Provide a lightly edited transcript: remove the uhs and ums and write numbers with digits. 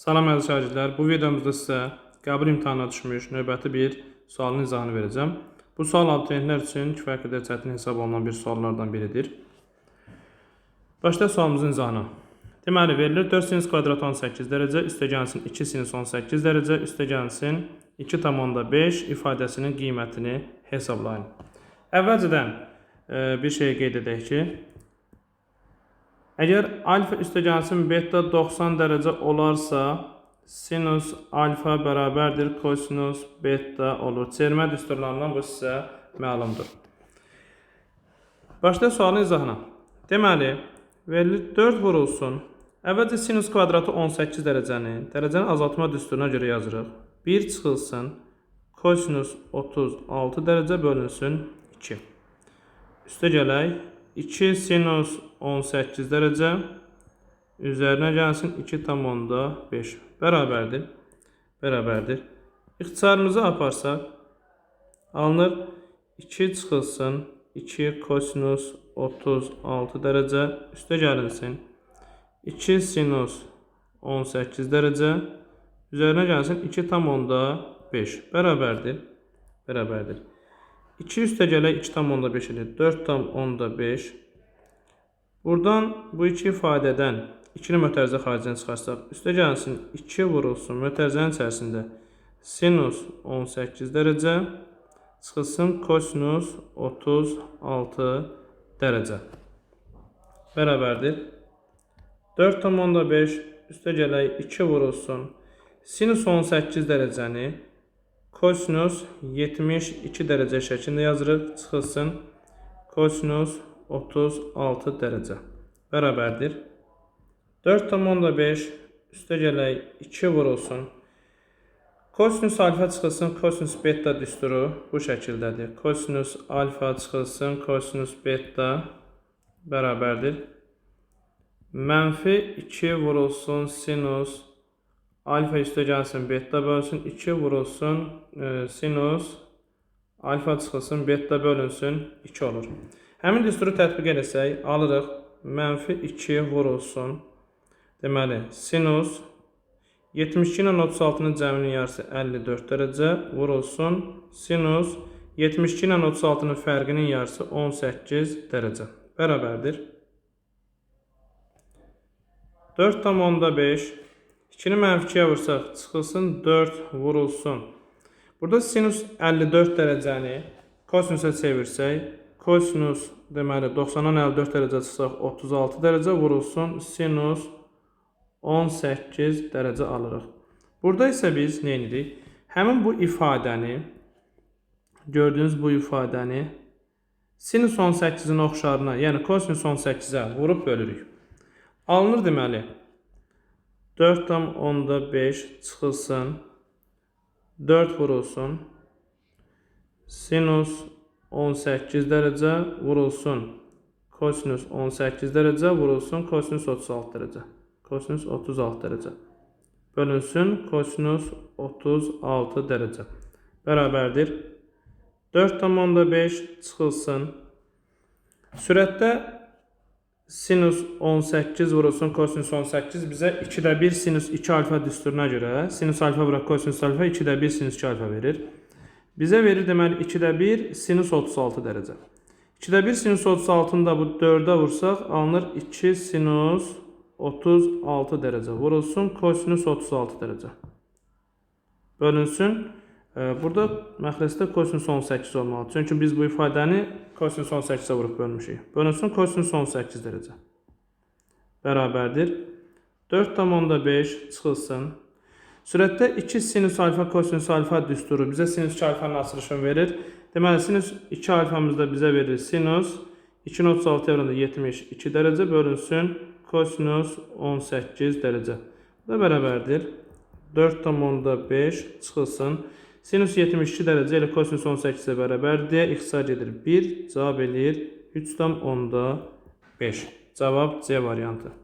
Salam əziz şagirdlər, bu videomuzda sizə qəbul imtahanına düşmüş növbəti bir sualın izahını verəcəm. Bu sual abituriyentlər üçün kifayət qədər çətin hesab olunan bir suallardan biridir. Başda sualımızın izahına. Deməli, verilir 4 sinüs kvadratı 18 dərəcə, üstəgəlsin 2 sinüs 18 dərəcə, üstəgəlsin 2,5 ifadəsinin qiymətini hesablayın. Əvvəlcədən bir şey qeyd edək ki, əgər alfa üstəgəlsin beta 90 dərəcə olarsa, sinus alfa bərabərdir kosinus beta olur. Çevirmə düsturlarından bu sizə məlumdur. Başda sualın izahına. Deməli, verilir 4 vurulsun. Əvvəlcə sinus kvadratı 18 dərəcənin azaltma düsturuna görə yazırıq. 1 çıxılsın, kosinus 36 dərəcə bölünsün 2. Üstə gələk. 2 sinus 18 dərəcə üzərinə gəlsin 2,5 bərabərdir. İxtisarımızı aparsaq, alınır 2 çıxılsın 2 kosinus 36 dərəcə üstə gəlinsin 2 sinus 18 dərəcə üzərinə gəlsin 2,5 bərabərdir. 2 üstə gələk 2,5 edir. 4,5. Buradan bu iki ifadədən 2-ni mötərizə xaricdən çıxarsaq, üstə gəlsin 2 vurulsun mötərizənin içərisində sinus 18 dərəcə çıxılsın kosinus 36 dərəcə bərabərdir. 4,5 üstə gələk 2 vurulsun sinus 18 dərəcəni kosinus 72 dərəcə şəklində yazırıq. Çıxılsın kosinus 36 dərəcə bərabərdir. 4,5 üstə gələk 2 vurulsun. Kosinus alfa çıxılsın kosinus beta düsturu bu şəkildədir. Kosinus alfa çıxılsın kosinus beta bərabərdir. Mənfi 2 vurulsun sinus alfa üstə gəlsin beta bölünsün 2 vurulsun sinus alfa çıxılsın beta bölünsün 2 olur. Həmin düsturu tətbiq etsək, alırıq mənfi 2 vurulsun. Deməli, sinus 72 ilə 36-nın cəminin yarısı 54 dərəcə vurulsun sinus 72 ilə 36-nın fərqinin yarısı 18 dərəcə bərabərdir. 4,5 2-ni mənfi 2-yə vursaq, çıxılsın 4 vurulsun. Burada sinus 54 dərəcəni kosinusa çevirsək, kosinus deməli 90-dan 54 dərəcə çıxsaq 36 dərəcə vurulsun sinus 18 dərəcə alırıq. Burada isə biz nə edirik? Həmin bu ifadəni, gördüyünüz bu ifadəni sinus 18-in oxşarına, yəni kosinus 18-ə vurub bölürük. Alınır deməli 4,5 çıxılsın 4 vurulsun sinus 18 dərəcə vurulsun kosinus 18 dərəcə vurulsun kosinus 36 dərəcə. Kosinus 36 dərəcə bölünsün kosinus 36 dərəcə bərabərdir. 4,5 çıxılsın. Sürətdə sinus 18 vurulsun kosinus 18 bizə 2də 1 sinus 2 alfa düsturuna görə sinus alfa vuraq kosinus alfa 2də 1 sinus 2 alfa verir. Bizə verir deməli 2də 1 sinus 36 dərəcə. 2də 1 sinus 36-nı da bu 4-ə vursaq alınır 2 sinus 36 dərəcə vurulsun kosinus 36 dərəcə bölünsün. Burada məxrəcdə kosinus 18 olmalı. Çünki biz bu ifadəni kosinus 18-ə vurub bölmüşük. Bölünsün kosinus 18 dərəcə bərabərdir. 4,5 çıxılsın. Sürətdə 2 sinus alfa kosinus alfa düsturu bizə sinus 2 alfanın açılışını verir. Deməli sinus 2 alfamızda bizə verir sinus 2-ni 36-ya vuranda 72 dərəcə bölünsün kosinus 18 dərəcə. Bu da bərabərdir. 4,5 çıxılsın. Sinus 72 dərəcə ilə kosinus 18-ə bərabərdir. İxtisar gedir 1, cavab eləyir 3,5. Cavab C variantı.